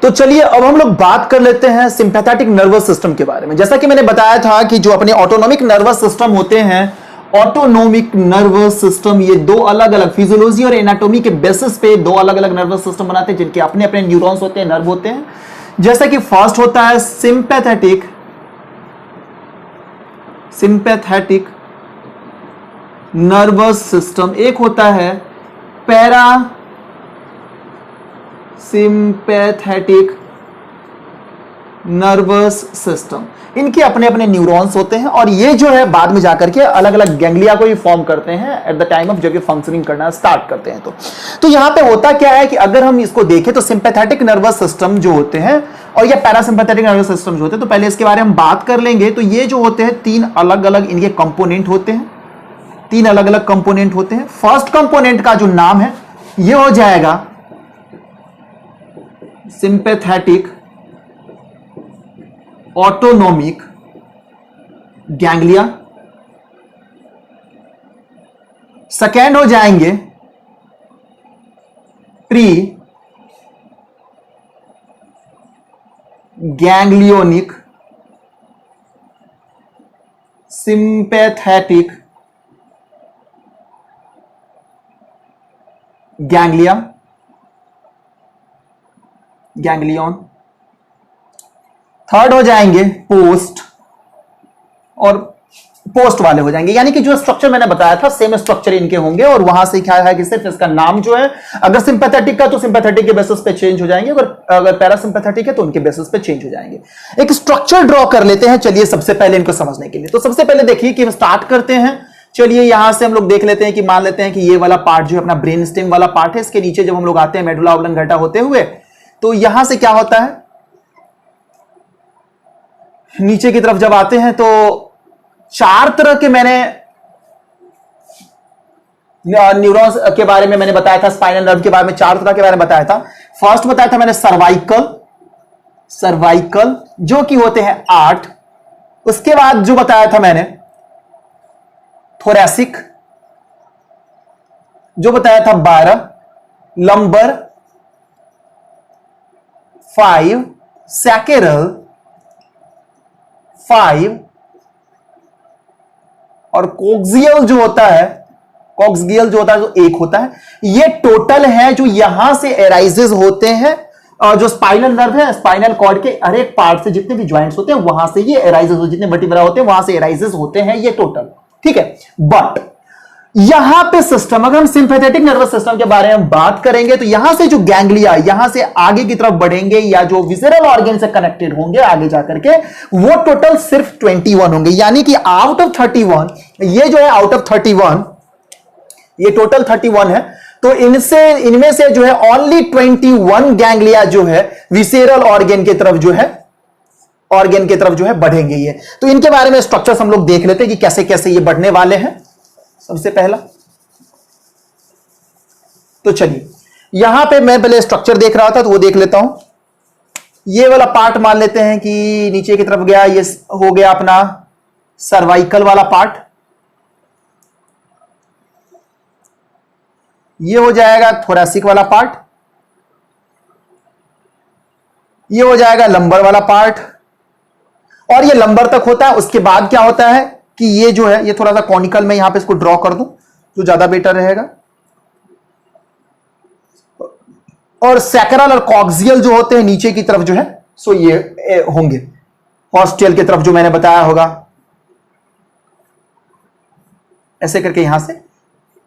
तो चलिए अब हम लोग बात कर लेते हैं सिंपैथेटिक नर्वस सिस्टम के बारे में। जैसा कि मैंने बताया था कि जो अपने ऑटोनॉमिक नर्वस सिस्टम होते हैं, ऑटोनॉमिक नर्वस सिस्टम ये दो अलग अलग फिजियोलॉजी और एनाटॉमी के बेसिस पे दो अलग अलग नर्वस सिस्टम बनाते हैं जिनके अपने अपने न्यूरॉन्स होते हैं, नर्व होते हैं। जैसा कि फर्स्ट होता है सिंपैथेटिक नर्वस सिस्टम, एक होता है पैरा सिंपैथेटिक नर्वस सिस्टम। इनके अपने अपने न्यूरॉन्स होते हैं और ये जो है बाद में जाकर के अलग अलग गैंग्लिया को ही फॉर्म करते हैं एट द टाइम ऑफ जब ये फंक्शनिंग करना स्टार्ट करते हैं। तो यहां पे होता क्या है कि अगर हम इसको देखें तो सिंपैथेटिक नर्वस सिस्टम जो होते हैं और ये पैरासिम्पैथेटिक नर्वस सिस्टम जो होते हैं, तो पहले इसके बारे में बात कर लेंगे। तो ये जो होते हैं तीन अलग अलग इनके कंपोनेंट होते हैं, तीन अलग अलग कंपोनेंट होते हैं। फर्स्ट कंपोनेंट का जो नाम है ये हो जाएगा सिंपैथेटिक ऑटोनॉमिक गैंग्लिया। सेकेंड हो जाएंगे pre ganglionic sympathetic ganglion. Third हो जाएंगे पोस्ट वाले हो जाएंगे, यानी कि जो स्ट्रक्चर मैंने बताया था सेम स्ट्रक्चर इनके होंगे। और वहां से क्या है कि सिर्फ इसका नाम जो है, अगर सिंपैथेटिक का तो सिंपैथेटिक के बेसिस पे चेंज हो जाएंगे, अगर पैरासिम्पैथेटिक है तो उनके बेसिस पे चेंज हो जाएंगे। एक स्ट्रक्चर ड्रॉ कर लेते हैं चलिए सबसे पहले इनको समझने के लिए। तो सबसे पहले देखिए कि हम स्टार्ट करते हैं। चलिए यहां से हम लोग देख लेते हैं कि मान लेते हैं कि ये वाला पार्ट जो है अपना ब्रेन स्टेम वाला पार्ट है। इसके नीचे जब हम लोग आते हैं मेडुला ऑब्लंगेटा होते हुए, तो यहां से क्या होता है, नीचे की तरफ जब आते हैं तो चार तरह के मैंने न्यूरॉन्स के बारे में मैंने बताया था, स्पाइनल नर्व के बारे में चार तरह के बारे में बताया था। फर्स्ट बताया था मैंने सर्वाइकल जो कि होते हैं 8। उसके बाद जो बताया था मैंने थोरैसिक जो बताया था 12, लंबर 5, सैकेरल 5 और कोक्सियल जो होता है जो 1 होता है। ये टोटल है जो यहां से एराइजेस होते हैं। जो स्पाइनल नर्व है, स्पाइनल कॉर्ड के हर एक पार्ट से जितने भी जॉइंट्स होते हैं वहां से ये एराइजेस होते हैं, जितने वर्टिब्रा होते हैं वहां से एराइजेस होते हैं ये टोटल, ठीक है। बट यहां पे सिस्टम, अगर हम सिंपैथेटिक नर्वस सिस्टम के बारे में बात करेंगे तो यहां से जो गैंग्लिया यहां से आगे की तरफ बढ़ेंगे या जो विसेरल ऑर्गन से कनेक्टेड होंगे आगे जाकर के, वो टोटल सिर्फ 21 होंगे। यानी कि आउट ऑफ 31, ये जो है आउट ऑफ 31, ये टोटल 31 है। तो इनमें से जो है ओनली 21 गैंग्लिया जो है विसेरल ऑर्गन की तरफ जो है बढ़ेंगे ये। तो इनके बारे में स्ट्रक्चर्स हम लोग देख लेते हैं कि कैसे कैसे ये बढ़ने वाले हैं। सबसे पहला तो चलिए यहां पे मैं पहले स्ट्रक्चर देख रहा था तो वो देख लेता हूं। ये वाला पार्ट मान लेते हैं कि नीचे की तरफ गया, ये हो गया अपना सर्वाइकल वाला पार्ट। ये हो जाएगा थोरैसिक वाला पार्ट, ये हो जाएगा लंबर वाला पार्ट और ये लंबर तक होता है। उसके बाद क्या होता है कि ये जो है ये थोड़ा सा कॉनिकल में यहां पे इसको ड्रॉ कर दूं तो ज्यादा बेटर रहेगा। और सैकरल और कॉक्सियल जो होते हैं नीचे की तरफ जो है सो ये होंगे। हॉस्टियल की तरफ जो मैंने बताया होगा ऐसे करके यहां से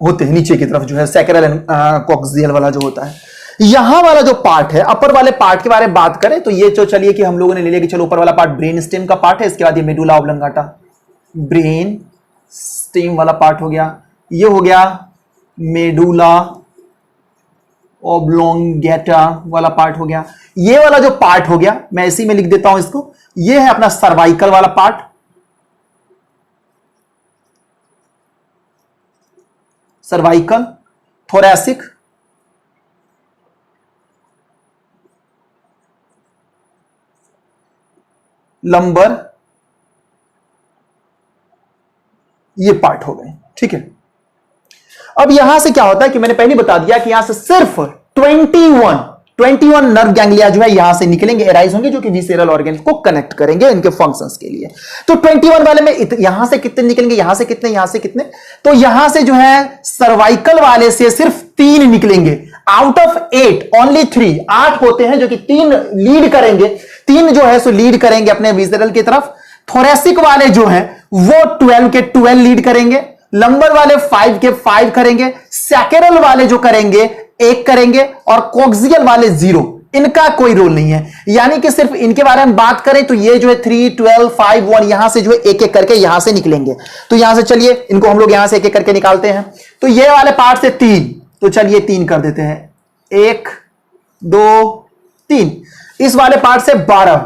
होते हैं नीचे की तरफ जो है सैकरल एंड कॉक्सियल वाला जो होता है। यहां वाला जो पार्ट है, अपर वाले पार्ट के बारे में बात करें तो ये जो चलिए कि हम लोगों ने ले लिया कि चलो ऊपर वाला पार्ट ब्रेन स्टेम का पार्ट है। इसके बाद ये मेडुला ऑब्लंगेटा ब्रेन स्टेम वाला पार्ट हो गया। ये हो गया मेडुला ऑब्लंगेटा वाला पार्ट हो गया। ये वाला जो पार्ट हो गया मैं इसी में लिख देता हूं इसको, ये है अपना सर्वाइकल वाला पार्ट। सर्वाइकल, थोरैसिक, लंबर, ये पार्ट हो गए, ठीक है। अब यहां से क्या होता है कि मैंने पहले बता दिया कि यहां से सिर्फ 21 21 नर्व गैंग्लिया जो है यहां से निकलेंगे, एराइज होंगे, जो कि विसेरल ऑर्गन को कनेक्ट करेंगे इनके फंक्शंस के लिए। तो 21 वाले में यहां से कितने निकलेंगे, यहां से कितने, यहां से कितने, तो यहां से जो है सर्वाइकल वाले से सिर्फ 3 निकलेंगे। आउट ऑफ 8 ओनली 3, 8 होते हैं जो कि 3 लीड करेंगे, 3 जो है सो लीड करेंगे अपने विसेरल की तरफ। थोरेसिक वाले जो है वो 12 के 12 लीड करेंगे, लंबर वाले 5 के 5 करेंगे, सैकेरल वाले जो करेंगे 1 करेंगे, और कोक्सियल वाले 0, इनका कोई रोल नहीं है। यानी कि सिर्फ इनके बारे में बात करें तो ये जो है 3, 12, 5, 1 यहां से जो है एक एक करके यहां से निकलेंगे। तो यहां से चलिए इनको हम लोग यहां से एक एक करके निकालते हैं। तो ये वाले पार्ट से 3, तो चलिए 3 कर देते हैं, 1 2 3। इस वाले पार्ट से 12,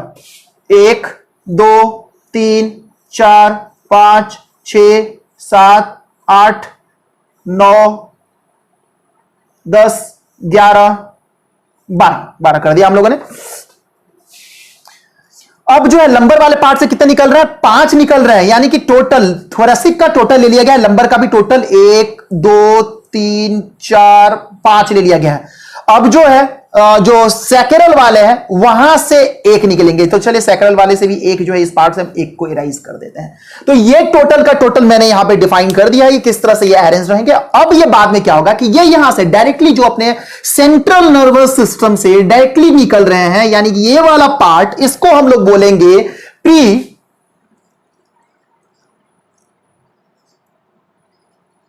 1 2 3 4 5 6 7 8 9 10 11 12 कर दिया हम लोगों ने। अब जो है लंबर वाले पार्ट से कितने निकल रहा है, 5 निकल रहे हैं। यानी कि टोटल थोरेसिक का टोटल ले लिया गया है, लंबर का भी टोटल 1 2 3 4 5 ले लिया गया है। अब जो है जो सैकेरल वाले हैं वहां से 1 निकलेंगे। तो चलिए सैकेरल वाले से भी 1 जो है इस पार्ट से हम 1 को इराइज कर देते हैं। तो ये टोटल का टोटल मैंने यहां पे डिफाइन कर दिया है किस तरह से ये अरेंज रहेंगे। अब ये बाद में क्या होगा कि ये यहां से डायरेक्टली जो अपने सेंट्रल नर्वस सिस्टम से डायरेक्टली निकल रहे हैं, यानी कि ये वाला पार्ट, इसको हम लोग बोलेंगे प्री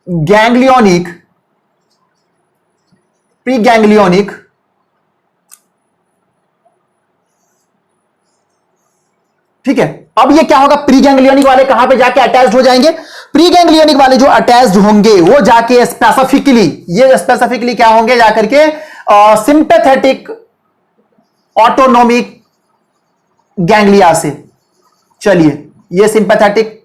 गैंग्लियोनिक ठीक है। अब ये क्या होगा, प्री गैंग्लियोनिक वाले कहां पे जाके अटैच्ड हो जाएंगे, प्री गैंग्लियोनिक वाले जो अटैच्ड होंगे वो जाके स्पेसिफिकली, ये स्पेसिफिकली क्या होंगे, जाकर के सिंपैथेटिक ऑटोनोमिक गैंग्लिया से। चलिए ये सिंपैथेटिक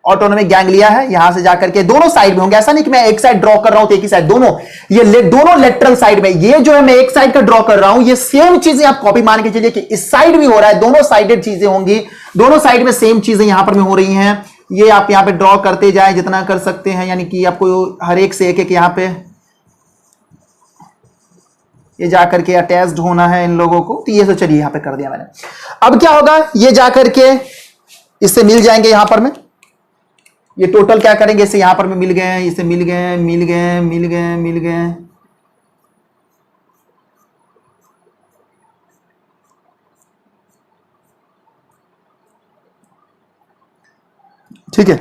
ऑटोनोमिक गैंग्लिया है, यहां से जाकर के दोनों साइड में होंगे। ऐसा नहीं कि मैं एक साइड ड्रॉ कर रहा हूं तो एक ही साइड, दोनों ये दोनों लेटरल साइड में। ये जो है मैं एक साइड का ड्रॉ कर रहा हूं, ये सेम चीजें आप कॉपी मान के चलिए कि इस साइड भी हो रहा है, दोनों साइडेड चीजें होंगी, दोनों साइड में सेम चीजें यहां पर में हो रही हैं। ये आप यहां पे ड्रॉ करते जाए जितना कर सकते हैं, यानी कि आपको हर एक से एक एक यहां पे ये जाकर के अटैच्ड होना है इन लोगों को। तो ये तो चलिए यहां पे कर दिया मैंने। अब क्या होगा, ये जाकर के इससे मिल जाएंगे यहां पर में, ये टोटल क्या करेंगे, इसे यहां पर में मिल गए, इसे मिल गए मिल गए मिल गए मिल गए। ठीक है,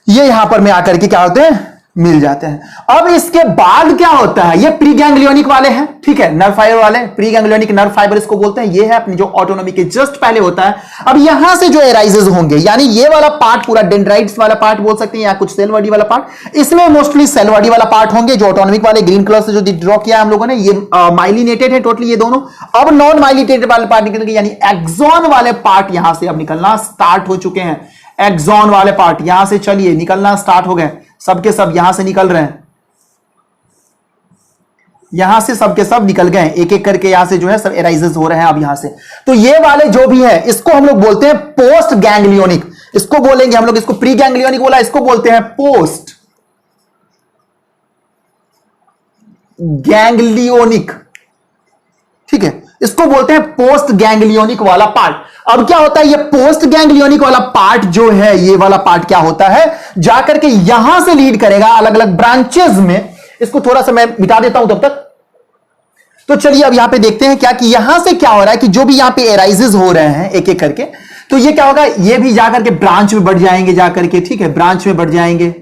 ये यहां पर में आकर के क्या होते हैं, मिल जाते हैं। अब इसके बाद क्या होता है, ये प्री गैंग्लियोनिक वाले हैं, ठीक है, नर्व फाइबर वाले, प्री गैंग्लियोनिक नर्व फाइबर इसको बोलते हैं। ये है अपनी जो ऑटोनॉमी के जस्ट पहले होता है। अब यहां से जो एराइजेस होंगे, यानी ये वाला पार्ट पूरा डेंड्राइट्स वाला पार्ट बोल सकते हैं, या कुछ सेल बॉडी वाला पार्ट, इसमें मोस्टली सेल बॉडी वाला पार्ट होंगे। जो ऑटोनॉमिक वाले ग्रीन कलर से जो ड्रॉ किया हम लोगों ने, ये माइलिनेटेड है टोटली ये दोनों। अब नॉन माइलिनेटेड वाले पार्ट निकलेंगे, यानी एक्सॉन वाले पार्ट यहां से अब निकलना स्टार्ट हो चुके हैं। एक्सॉन वाले पार्ट यहां से चलिए निकलना स्टार्ट हो गए, सबके सब यहां से निकल रहे हैं, यहां से सबके सब निकल गए, एक एक करके यहां से जो है सब एराइजेस हो रहे हैं अब यहां से। तो ये वाले जो भी है इसको हम लोग बोलते हैं पोस्ट गैंग्लियोनिक, इसको बोलेंगे हम लोग, इसको प्री गैंग्लियोनिक बोला, इसको बोलते हैं पोस्ट गैंग्लियोनिक, ठीक है, इसको बोलते हैं पोस्ट गैंग्लियोनिक वाला पार्ट। अब क्या होता है, ये पोस्ट गैंग्लियोनिक वाला पार्ट जो है, ये वाला पार्ट क्या होता है, जाकर के यहां से लीड करेगा अलग अलग ब्रांचेस में। इसको थोड़ा सा मैं मिटा देता हूं तब तक। तो चलिए अब यहां पे देखते हैं क्या कि यहां से क्या हो रहा है कि जो भी यहां पे एराइजेस हो रहे हैं एक एक करके, तो ये क्या होगा, ये भी जाकर के ब्रांच में बढ़ जाएंगे जाकर के, ठीक है, ब्रांच में बढ़ जाएंगे,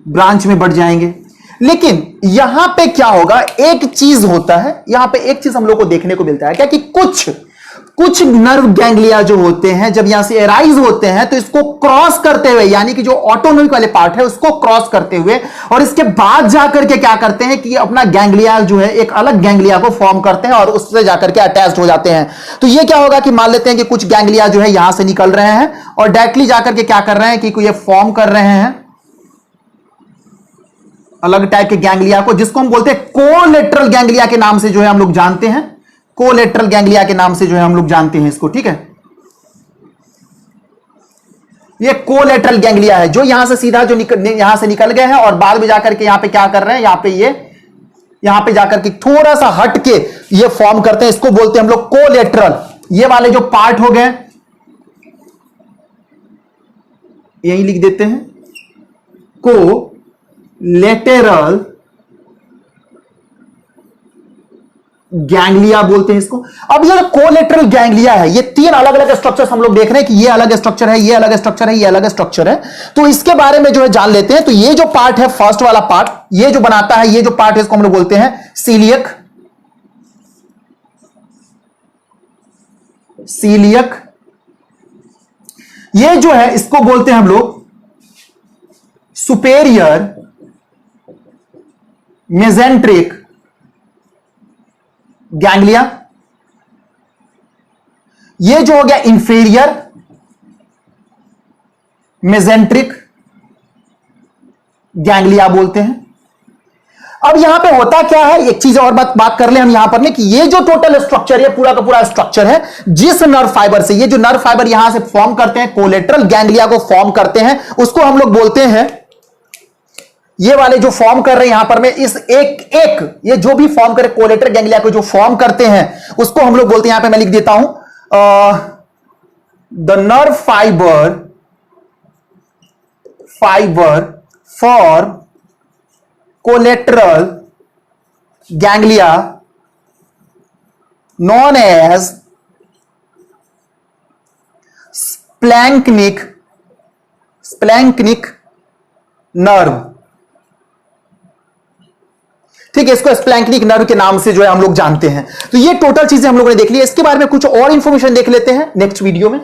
ब्रांच में बढ़ जाएंगे। लेकिन यहां पे क्या होगा, एक चीज होता है यहां पे, एक चीज हम लोग को देखने को मिलता है क्या कि कुछ नर्व गैंग्लिया जो होते हैं जब यहां से एराइज होते हैं तो इसको क्रॉस करते हुए, यानी कि जो ऑटोनॉमिक वाले पार्ट है उसको क्रॉस करते हुए, और इसके बाद जाकर के क्या करते हैं कि अपना गैंग्लिया जो है एक अलग गैंग्लिया को फॉर्म करते हैं और उससे जाकर के अटैच्ड हो जाते हैं। तो ये क्या होगा कि मान लेते हैं कि कुछ गैंग्लिया जो है यहां से निकल रहे हैं और डायरेक्टली जाकर के क्या कर रहे हैं कि ये फॉर्म कर रहे हैं अलग टाइप के गैंग्लिया को, जिसको हम बोलते हैं कोलेटरल गैंग्लिया के नाम से जो है हम लोग जानते हैं, कोलेटरल गैंग्लिया के नाम से जो है हम लोग जानते हैं इसको, ठीक है। ये कोलेटरल गैंग्लिया है जो यहां से सीधा जो यहां से निकल गए हैं और बाद में जाकर के यहां पे क्या कर रहे हैं, यहां पे ये यहां पे जाकर के थोड़ा सा हट के ये फॉर्म करते हैं, इसको बोलते हैं हम लोग कोलेटरल। ये वाले जो पार्ट हो गए यही लिख देते हैं, कोलेटरल गैंग्लिया बोलते हैं इसको। अब ये कोलेटरल गैंग्लिया है, ये तीन अलग अलग स्ट्रक्चर्स हम लोग देख रहे हैं कि ये अलग स्ट्रक्चर है, ये अलग स्ट्रक्चर है, ये अलग स्ट्रक्चर है। तो इसके बारे में जो है जान लेते हैं। तो ये जो पार्ट है, फर्स्ट वाला पार्ट, ये जो बनाता है, ये जो पार्ट है इसको हम लोग बोलते हैं सीलियक। सीलियक ये जो है इसको बोलते हैं हम लोग सुपेरियर मेजेंट्रिक गैंग्लिया। ये जो हो गया इंफीरियर मेजेंट्रिक गैंग्लिया बोलते हैं। अब यहां पे होता क्या है, एक चीज और बात कर ले हम यहां पर ने कि ये जो टोटल स्ट्रक्चर है, पूरा का पूरा स्ट्रक्चर है, जिस नर्व फाइबर से, ये जो नर्व फाइबर यहां से फॉर्म करते हैं, कोलेटरल गैंग्लिया को फॉर्म करते हैं, उसको हम लोग बोलते हैं, ये वाले जो फॉर्म कर रहे हैं यहां पर में, इस एक ये जो भी फॉर्म करे कोलेटरल गैंग्लिया को जो फॉर्म करते हैं उसको हम लोग बोलते हैं, यहां पे मैं लिख देता हूं, the nerve fibre for collateral ganglia known as splanchnic nerve. ठीक है, इसको स्प्लैंक्निक नर्व के नाम से जो है हम लोग जानते हैं। तो ये टोटल चीजें हम लोगों ने देख ली। इसके बारे में कुछ और इंफॉर्मेशन देख लेते हैं नेक्स्ट वीडियो में।